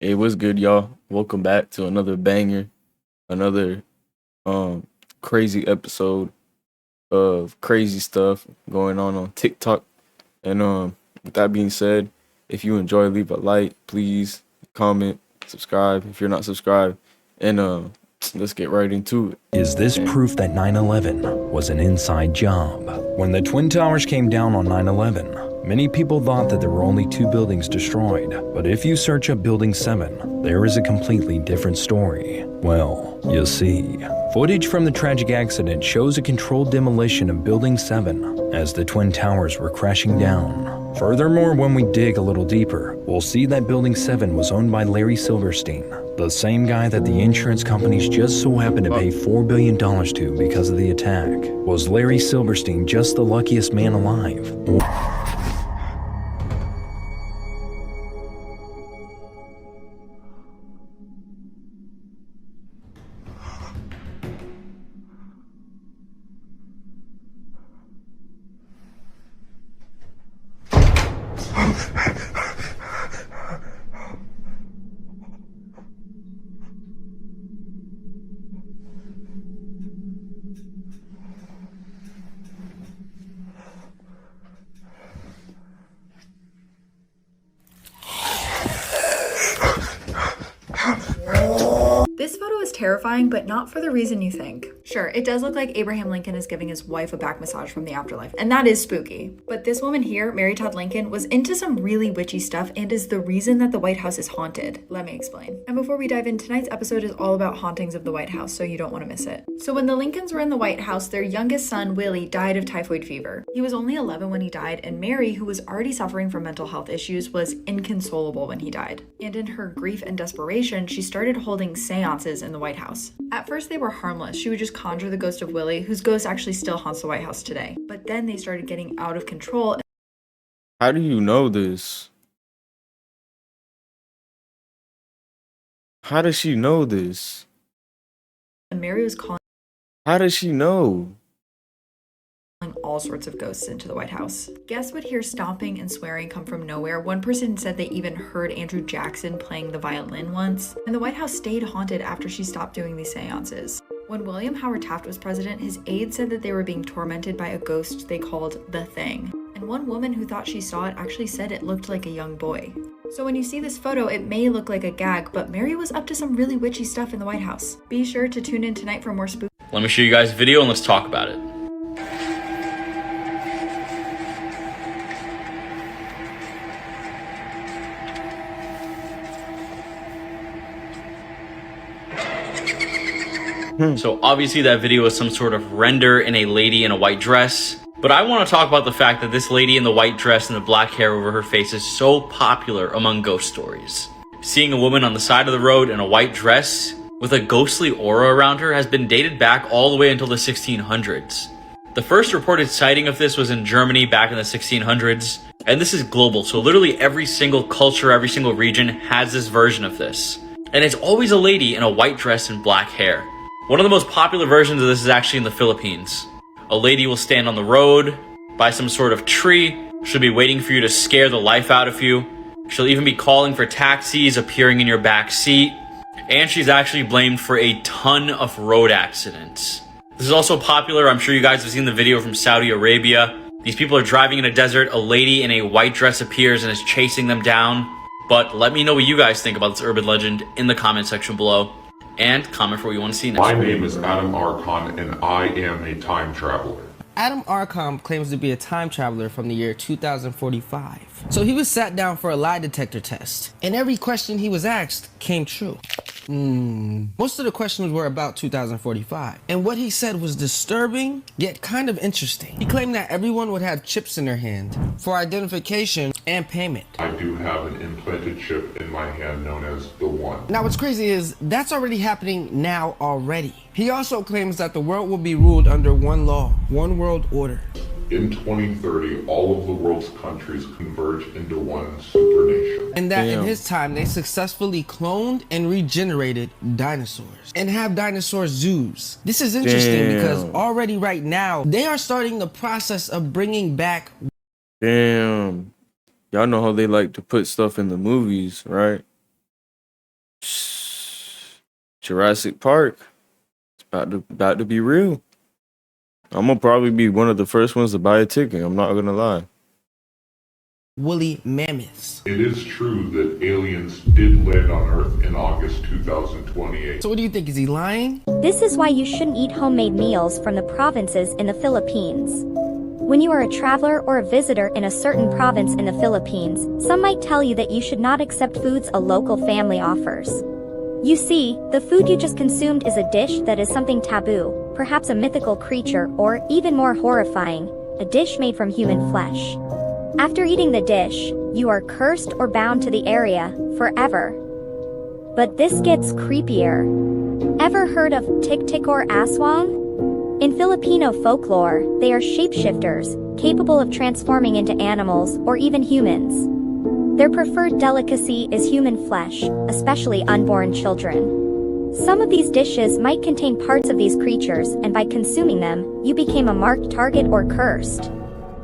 Hey, what's good, y'all? Welcome back to another banger, another um crazy episode of crazy stuff going on TikTok. And with that being said, if you enjoy, leave a like, please comment, subscribe if you're not subscribed, and let's get right into it. Is this proof that 9/11 was an inside job? When the Twin Towers came down on 9/11, many people thought that there were only two buildings destroyed. But if you search up Building 7, there is a completely different story. Well, you see. Footage from the tragic accident shows a controlled demolition of Building 7 as the Twin Towers were crashing down. Furthermore, when we dig a little deeper, we'll see that Building 7 was owned by Larry Silverstein, the same guy that the insurance companies just so happened to pay $4 billion to because of the attack. Was Larry Silverstein just the luckiest man alive? This photo is terrifying, but not for the reason you think. Sure, it does look like Abraham Lincoln is giving his wife a back massage from the afterlife, and that is spooky. But this woman here, Mary Todd Lincoln, was into some really witchy stuff and is the reason that the White House is haunted. Let me explain. And before we dive in, tonight's episode is all about hauntings of the White House, so you don't want to miss it. So when the Lincolns were in the White House, their youngest son, Willie, died of typhoid fever. He was only 11 when he died, and Mary, who was already suffering from mental health issues, was inconsolable when he died. And in her grief and desperation, she started holding seances in the White House. At first, they were harmless. She would just conjure the ghost of Willie, whose ghost actually still haunts the White House today. But then they started getting out of control. How do you know this? How does she know this? And Mary was calling How does she know? all sorts of ghosts into the White House. Guests would hear stomping and swearing come from nowhere. One person said they even heard Andrew Jackson playing the violin once. And the White House stayed haunted after she stopped doing these seances. When William Howard Taft was president, his aides said that they were being tormented by a ghost they called the Thing. And one woman who thought she saw it actually said it looked like a young boy. So when you see this photo, it may look like a gag, but Mary was up to some really witchy stuff in the White House. Be sure to tune in tonight for more spooky. Let me show you guys a video and let's talk about it. So obviously that video is some sort of render in a lady in a white dress. But I want to talk about the fact that this lady in the white dress and the black hair over her face is so popular among ghost stories. Seeing a woman on the side of the road in a white dress with a ghostly aura around her has been dated back all the way until the 1600s. The first reported sighting of this was in Germany back in the 1600s, and this is global, so literally every single culture, every single region has this version of this. And it's always a lady in a white dress and black hair. One of the most popular versions of this is actually in the Philippines. A lady will stand on the road by some sort of tree. She'll be waiting for you to scare the life out of you. She'll even be calling for taxis, appearing in your back seat. And she's actually blamed for a ton of road accidents. This is also popular. I'm sure you guys have seen the video from Saudi Arabia. These people are driving in a desert. A lady in a white dress appears and is chasing them down. But let me know what you guys think about this urban legend in the comment section below. And comment for what you want to see next. My name is Adam Archon, and I am a time traveler. Adam Arkham claims to be a time traveler from the year 2045. So he was sat down for a lie detector test, and every question he was asked came true. Most of the questions were about 2045, and what he said was disturbing, yet kind of interesting. He claimed that everyone would have chips in their hand for identification and payment. I do have an implanted chip in my hand known as the One. Now what's crazy is that's already happening now already. He also claims that the world will be ruled under one law, one world order. In 2030, all of the world's countries converge into one supernation. And that in his time, they successfully cloned and regenerated dinosaurs and have dinosaur zoos. This is interesting because already right now, they are starting the process of bringing back. Damn. Y'all know how they like to put stuff in the movies, right? Jurassic Park. It's about to be real. I'm gonna probably be one of the first ones to buy a ticket. I'm not gonna lie. Woolly mammoths. It is true that aliens did land on Earth in August 2028. So what do you think? Is he lying? This is why you shouldn't eat homemade meals from the provinces in the Philippines. When you are a traveler or a visitor in a certain province in the Philippines, some might tell you that you should not accept foods a local family offers. You see, the food you just consumed is a dish that is something taboo, perhaps a mythical creature, or even more horrifying, a dish made from human flesh. After eating the dish, you are cursed or bound to the area forever. But this gets creepier. Ever heard of tik-tik or aswang? In Filipino folklore, they are shapeshifters, capable of transforming into animals or even humans. Their preferred delicacy is human flesh, especially unborn children. Some of these dishes might contain parts of these creatures, and by consuming them, you became a marked target or cursed.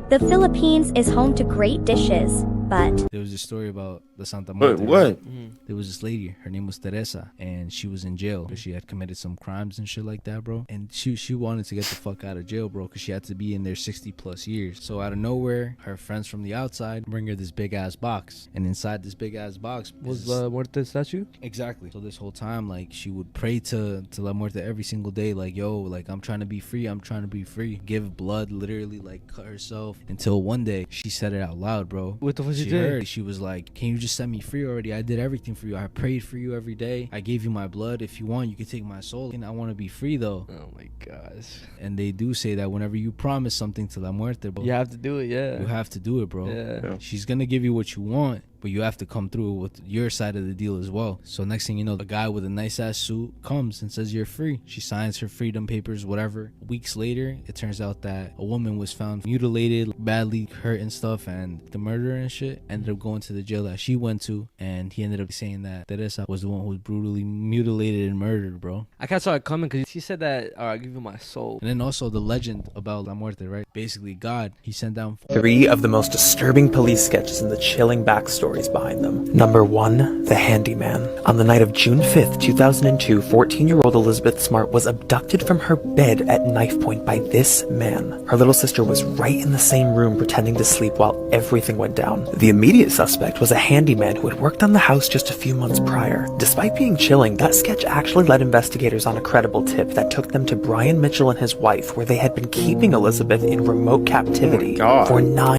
The Philippines is home to great dishes, but There was a story about the Santa But Muerte. what? There was this lady, her name was Teresa, and she was in jail because she had committed some crimes and shit like that, bro. And she wanted to get the fuck out of jail, bro, because she had to be in there 60 plus years. So out of nowhere, her friends from the outside bring her this big ass box, and inside this big ass box Was La Muerte statue? exactly. So this whole time, like, she would pray to La Muerte every single day, like, yo, like, I'm trying to be free, I'm trying to be free. Give blood, literally, like, cut herself. Until one day, she said it out loud, bro. What the fuck She you did? heard, she was like, can you just set me free already? I did everything for you. I prayed for you every day. I gave you my blood. If you want, you can take my soul. And I want to be free, though. Oh my gosh. And they do say that whenever you promise something to La Muerte, bro, You have to do it, yeah. you have to do it, bro. Yeah. She's gonna give you what you want, but you have to come through with your side of the deal as well. So next thing you know, the guy with a nice ass suit comes and says you're free. She signs her freedom papers, whatever. Weeks later, it turns out that a woman was found mutilated, badly hurt and stuff, and the murderer and shit ended up going to the jail that she went to, and he ended up saying that Teresa was the one who was brutally mutilated and murdered, bro. I kind of saw it coming because he said that, I'll give you my soul. And then also the legend about La Muerte, right? Basically, God, he sent down 3 of the most disturbing police sketches and the chilling backstories behind them. Number 1, The Handyman. On the night of June 5th, 2002, 14-year-old Elizabeth Smart was abducted from her bed at knife point by this man. Her little sister was right in the same room pretending to sleep while everything went down. The immediate suspect was a handyman who had worked on the house just a few months prior. Despite being chilling, that sketch actually led investigators on a credible tip that took them to Brian Mitchell and his wife, where they had been keeping Elizabeth in remote captivity God. for 9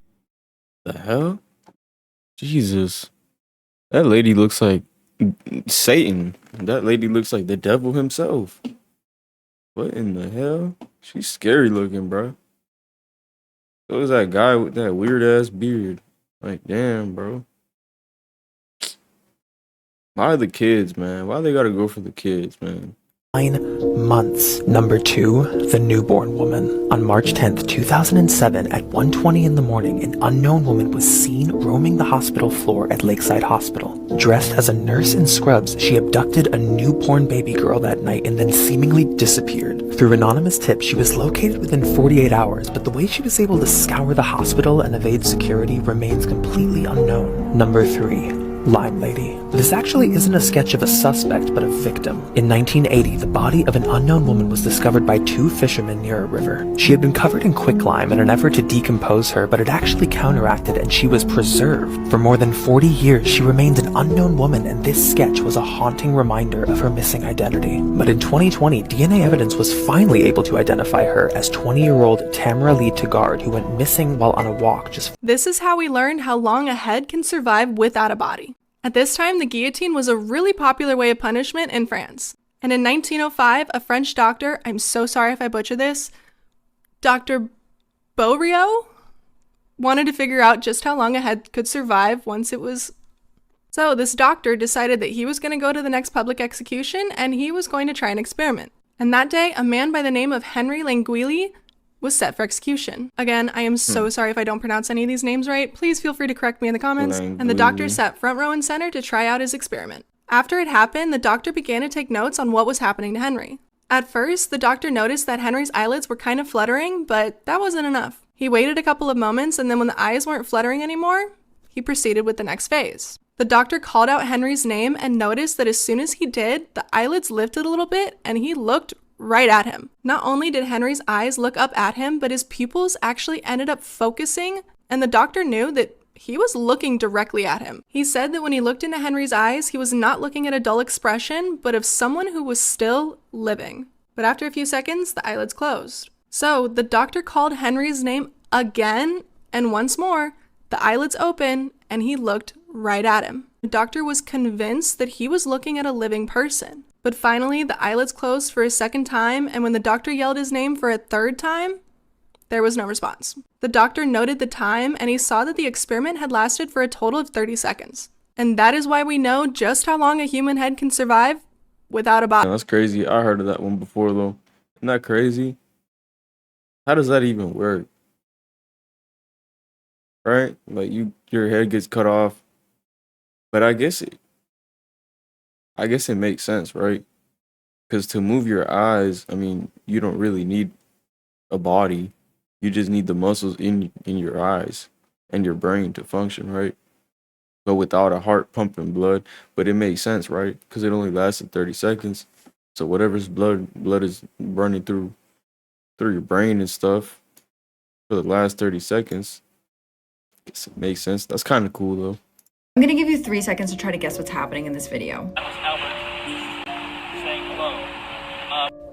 The hell? Jesus. That lady looks like Satan. That lady looks like the devil himself. What in the hell? She's scary looking, bro. So is that guy with that weird ass beard. Like, damn, bro. Why the kids, man? Why they gotta go for the kids, man? 9 months. Number 2, The Newborn Woman. On March 10th, 2007, at 1:20 in the morning, an unknown woman was seen roaming the hospital floor at Lakeside Hospital. Dressed as a nurse in scrubs, she abducted a newborn baby girl that night and then seemingly disappeared. Through anonymous tips, she was located within 48 hours, but the way she was able to scour the hospital and evade security remains completely unknown. Number 3, Lime Lady. This actually isn't a sketch of a suspect, but a victim. In 1980, the body of an unknown woman was discovered by 2 fishermen near a river. She had been covered in quicklime in an effort to decompose her, but it actually counteracted and she was preserved. For more than 40 years, she remained an unknown woman, and this sketch was a haunting reminder of her missing identity. But in 2020, DNA evidence was finally able to identify her as 20-year-old Tamara Lee Tagard, who went missing while on a walk just This is how we learned how long a head can survive without a body. At this time, the guillotine was a really popular way of punishment in France. And in 1905, a French doctor, I'm so sorry if I butcher this, Dr. Beauriot, wanted to figure out just how long a head could survive once it was... So this doctor decided that he was going to go to the next public execution and he was going to try an experiment. And that day, a man by the name of Henry Languille was set for execution. Again, I am so sorry if I don't pronounce any of these names right. Please feel free to correct me in the comments. And the doctor sat front row and center to try out his experiment. After it happened, the doctor began to take notes on what was happening to Henry. At first, the doctor noticed that Henry's eyelids were kind of fluttering, but that wasn't enough. He waited a couple of moments, and then when the eyes weren't fluttering anymore, he proceeded with the next phase. The doctor called out Henry's name and noticed that as soon as he did, the eyelids lifted a little bit and he looked right at him. Not only did Henry's eyes look up at him, but his pupils actually ended up focusing, and the doctor knew that he was looking directly at him. He said that when he looked into Henry's eyes, he was not looking at a dull expression, but of someone who was still living. But after a few seconds, the eyelids closed. So the doctor called Henry's name again, and once more, the eyelids opened and he looked right at him. The doctor was convinced that he was looking at a living person. But finally, the eyelids closed for a second time, and when the doctor yelled his name for a third time, there was no response. The doctor noted the time, and he saw that the experiment had lasted for a total of 30 seconds. And that is why we know just how long a human head can survive without a body. That's crazy. I heard of that one before, though. Isn't that crazy? How does that even work? Right? Like, your head gets cut off. But I guess it makes sense, right? Because to move your eyes, I mean, you don't really need a body. You just need the muscles in your eyes and your brain to function, right? But without a heart pumping blood. But it makes sense, right? Because it only lasted 30 seconds. So whatever's blood is running through your brain and stuff for the last 30 seconds. I guess it makes sense. That's kind of cool, though. I'm gonna give you 3 seconds to try to guess what's happening in this video.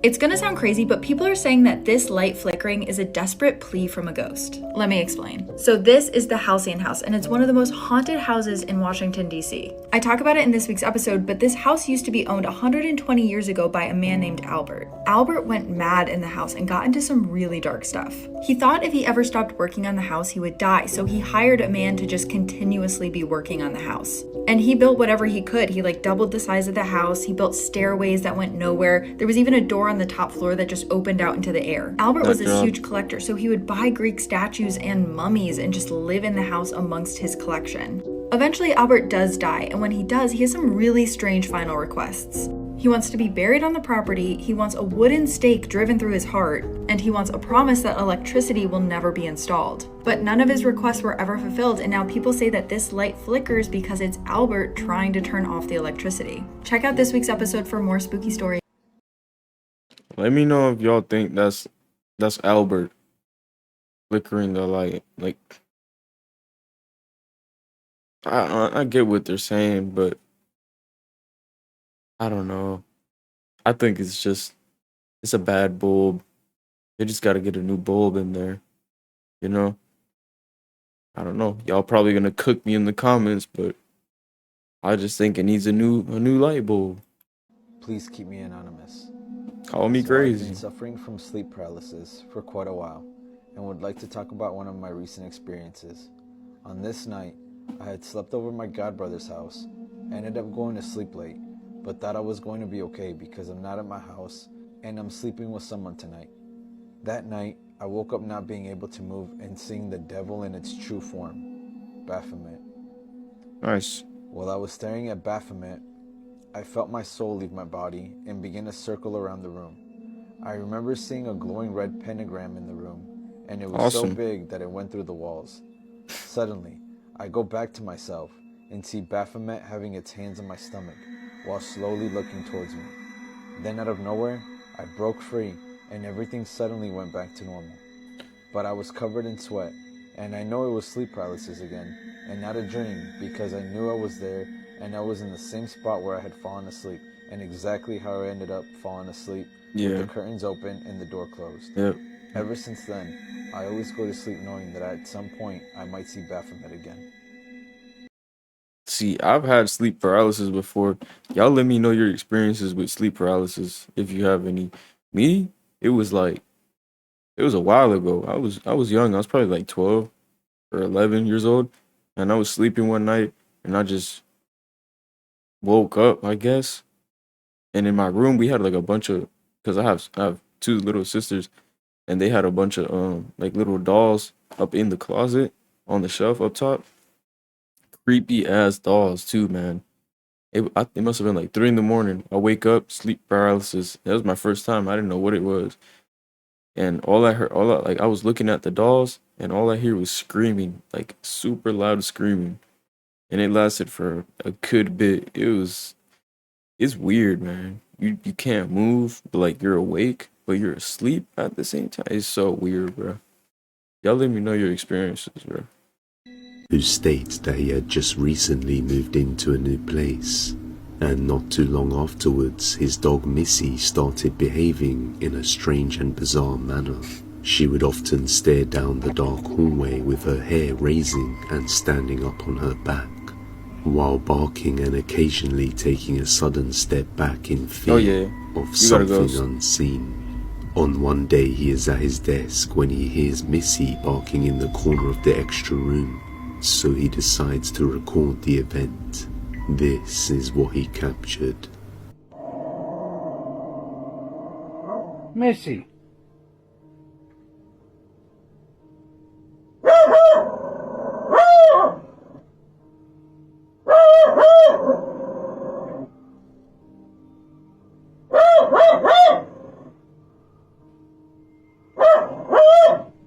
It's gonna sound crazy, but people are saying that this light flickering is a desperate plea from a ghost. Let me explain. So this is the Halcyon House, and it's one of the most haunted houses in Washington, D.C. I talk about it in this week's episode, but this house used to be owned 120 years ago by a man named Albert. Albert went mad in the house and got into some really dark stuff. He thought if he ever stopped working on the house, he would die, so he hired a man to just continuously be working on the house. And he built whatever he could. He doubled the size of the house. He built stairways that went nowhere. There was even a door on the top floor that just opened out into the air. Albert was a huge collector, so he would buy Greek statues and mummies and just live in the house amongst his collection. Eventually, Albert does die, and when he does, he has some really strange final requests. He wants to be buried on the property, he wants a wooden stake driven through his heart, and he wants a promise that electricity will never be installed. But none of his requests were ever fulfilled, and now people say that this light flickers because it's Albert trying to turn off the electricity. Check out this week's episode for more spooky stories. Let me know if y'all think that's Albert flickering the light. Like, I get what they're saying, but I don't know. I think it's a bad bulb. They just got to get a new bulb in there, you know? I don't know. Y'all probably gonna cook me in the comments, but I just think it needs a new light bulb. Please keep me anonymous. Call me I've crazy. been suffering from sleep paralysis for quite a while and would like to talk about one of my recent experiences. On this night, I had slept over at my godbrother's house. I ended up going to sleep late, but thought I was going to be okay because I'm not at my house and I'm sleeping with someone tonight. That night, I woke up not being able to move and seeing the devil in its true form, Baphomet. Nice. While I was staring at Baphomet, I felt my soul leave my body and begin to circle around the room. I remember seeing a glowing red pentagram in the room, and it was so big that it went through the walls. Suddenly, I go back to myself and see Baphomet having its hands on my stomach while slowly looking towards me. Then out of nowhere, I broke free and everything suddenly went back to normal. But I was covered in sweat, and I know it was sleep paralysis again and not a dream because I knew I was there and I was in the same spot where I had fallen asleep and exactly how I ended up falling asleep with the curtains open and the door closed. Yep. Ever since then, I always go to sleep knowing that at some point I might see Baphomet again. See, I've had sleep paralysis before. Y'all let me know your experiences with sleep paralysis if you have any. Me, it was a while ago. I was young. I was probably like 12 or 11 years old, and I was sleeping one night and I just woke up, I guess. And in my room we had like a bunch of, because I have two little sisters, and they had a bunch of like little dolls up in the closet on the shelf up top. Creepy ass dolls too, man. It must have been like 3 a.m. I wake up, sleep paralysis. That was my first time. I didn't know what it was. And I was looking at the dolls, and all I hear was screaming, like super loud screaming. and it lasted for a good bit. It's weird, man. You can't move, but like you're awake, but you're asleep at the same time. It's so weird, bro. Y'all let me know your experiences, bro. Who states that he had just recently moved into a new place, and not too long afterwards his dog Missy started behaving in a strange and bizarre manner. She would often stare down the dark hallway with her hair raising and standing up on her back, while barking and occasionally taking a sudden step back in fear of something unseen. On one day he is at his desk when he hears Missy barking in the corner of the extra room, so he decides to record the event. This is what he captured. Missy.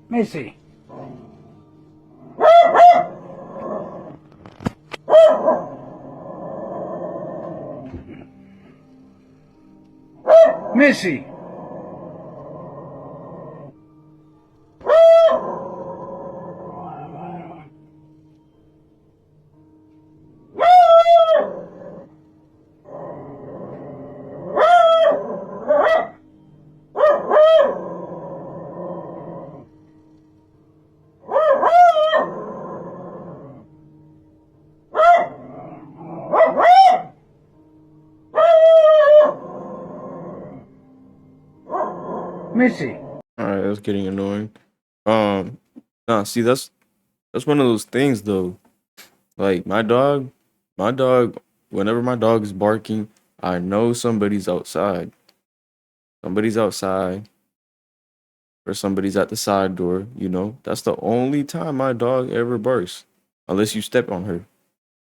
Missy. Missy. Missy. Alright, that's getting annoying. Nah, see, that's one of those things though. Like my dog, whenever my dog is barking, I know somebody's outside. Somebody's outside. Or somebody's at the side door, you know. That's the only time my dog ever barks. Unless you step on her.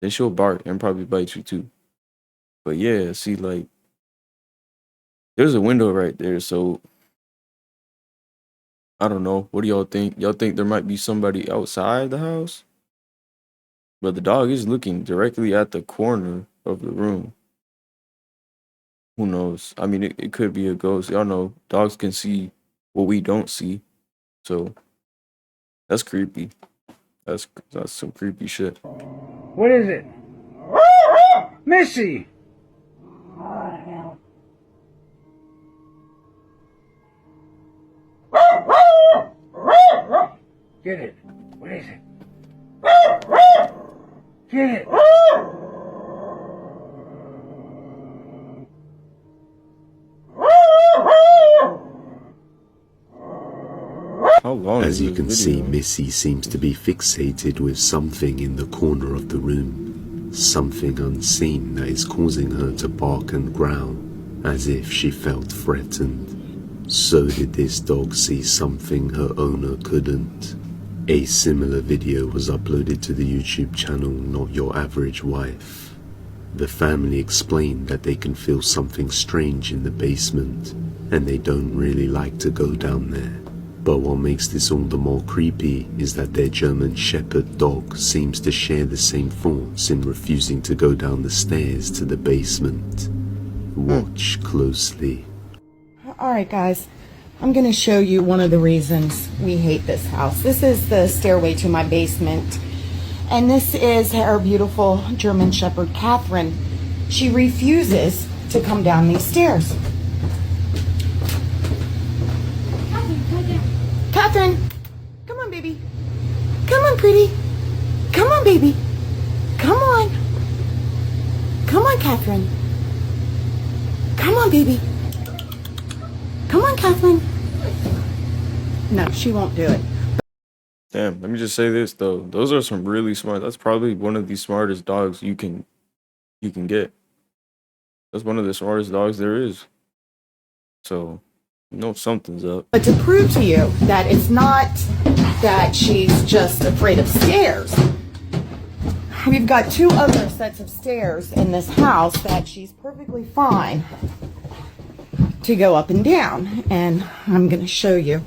Then she'll bark and probably bite you too. But yeah, see, like, there's a window right there, so I don't know. What do y'all think? Y'all think there might be somebody outside the house? But the dog is looking directly at the corner of the room. Who knows? I mean, it could be a ghost. Y'all know dogs can see what we don't see. So that's creepy. That's some creepy shit. What is it? Missy! Get it. What is it? Get it. How long As you can see, Missy seems to be fixated with something in the corner of the room. Something unseen that is causing her to bark and growl, as if she felt threatened. So did this dog see something her owner couldn't? A similar video was uploaded to the YouTube channel Not Your Average Wife. The family explained that they can feel something strange in the basement, and they don't really like to go down there. But what makes this all the more creepy is that their German Shepherd dog seems to share the same thoughts in refusing to go down the stairs to the basement. Watch closely. Alright guys, I'm going to show you one of the reasons we hate this house. This is the stairway to my basement. And this is our beautiful German Shepherd, Catherine. She refuses to come down these stairs. Catherine, come on, baby. Come on, pretty. Come on, baby. Come on. Come on, Catherine. Come on, baby. Come on, Catherine. No, she won't do it. Damn, let me just say this though. Those are some really smart. That's probably one of the smartest dogs you can get. That's one of the smartest dogs there is. So, you know something's up. But to prove to you that it's not that she's just afraid of stairs, we've got two other sets of stairs in this house that she's perfectly fine to go up and down. And I'm going to show you.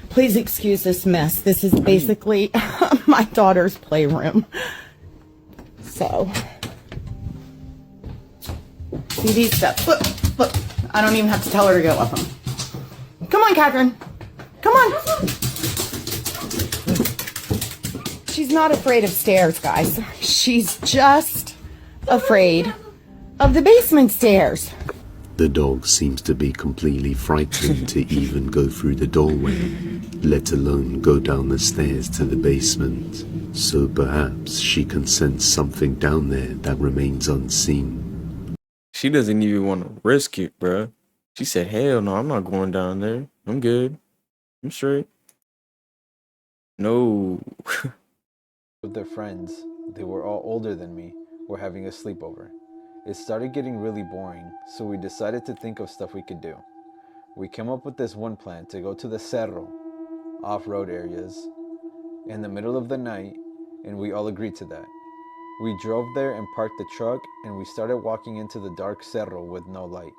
Please excuse this mess. This is basically my daughter's playroom. So, see these steps. Look, look. I don't even have to tell her to go up them. Come on, Catherine. Come on. She's not afraid of stairs, guys. She's just afraid of the basement stairs. The dog seems to be completely frightened to even go through the doorway, let alone go down the stairs to the basement. So perhaps she can sense something down there that remains unseen. She doesn't even want to risk it, bruh. She said, hell no, I'm not going down there. I'm good. I'm straight. No. With their friends, they were all older than me, were having a sleepover. It started getting really boring, so we decided to think of stuff we could do. We came up with this one plan to go to the cerro, off-road areas, in the middle of the night, and we all agreed to that. We drove there and parked the truck, and we started walking into the dark cerro with no light.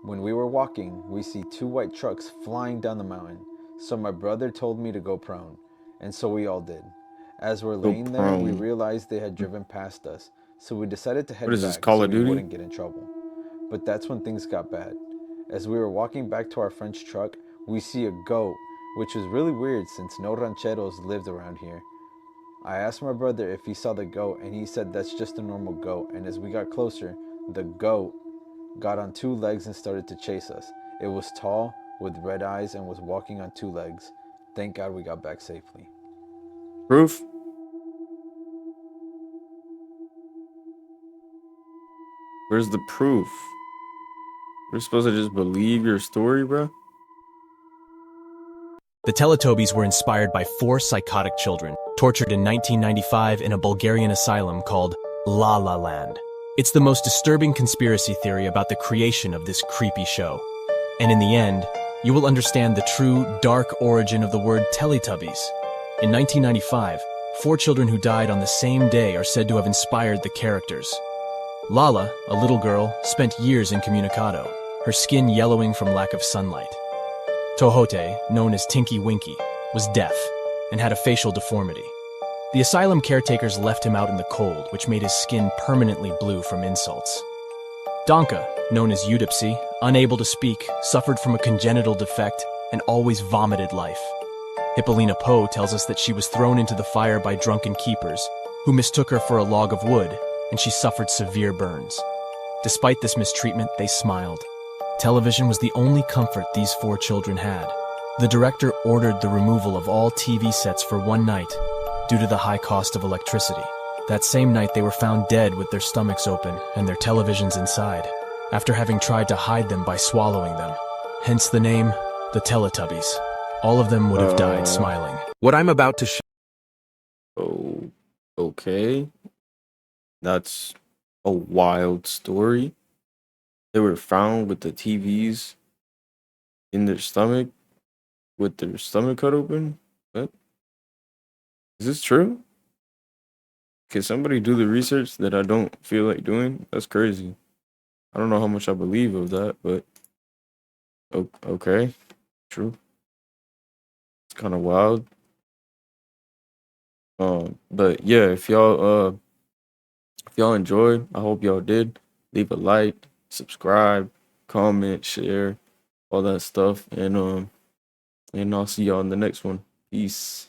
When we were walking, we see 2 white trucks flying down the mountain, so my brother told me to go prone, and so we all did. As we're laying there, we realized they had driven past us, so we decided to head What is this, back Call so of we Duty? wouldn't get in trouble. But that's when things got bad. As we were walking back to our French truck, we see a goat, which was really weird since no rancheros lived around here. I asked my brother if he saw the goat, and he said that's just a normal goat, and as we got closer, the goat got on 2 legs and started to chase us. It was tall, with red eyes, and was walking on 2 legs. Thank God we got back safely. Proof? Where's the proof? We're supposed to just believe your story, bro? The Teletubbies were inspired by 4 psychotic children, tortured in 1995 in a Bulgarian asylum called La La Land. It's the most disturbing conspiracy theory about the creation of this creepy show. And in the end, you will understand the true, dark origin of the word Teletubbies. In 1995, 4 children who died on the same day are said to have inspired the characters. Lala, a little girl, spent years incommunicado, her skin yellowing from lack of sunlight. Tohote, known as Tinky Winky, was deaf and had a facial deformity. The asylum caretakers left him out in the cold, which made his skin permanently blue from insults. Donka, known as Eudipsy, unable to speak, suffered from a congenital defect and always vomited life. Hippolina Poe tells us that she was thrown into the fire by drunken keepers, who mistook her for a log of wood, and she suffered severe burns. Despite this mistreatment, they smiled. Television was the only comfort these 4 children had. The director ordered the removal of all TV sets for 1 night due to the high cost of electricity. That same night, they were found dead with their stomachs open and their televisions inside, after having tried to hide them by swallowing them. Hence the name, the Teletubbies. All of them would have died smiling. What I'm about to show. Oh, okay. That's a wild story. They were found with the TVs in their stomach, with their stomach cut open. What? Is this true? Can somebody do the research that I don't feel like doing? That's crazy. I don't know how much I believe of that, but okay, true. It's kind of wild. But yeah, if y'all enjoyed, I hope y'all did. Leave a like, subscribe, comment, share, all that stuff, and I'll see y'all in the next one. Peace.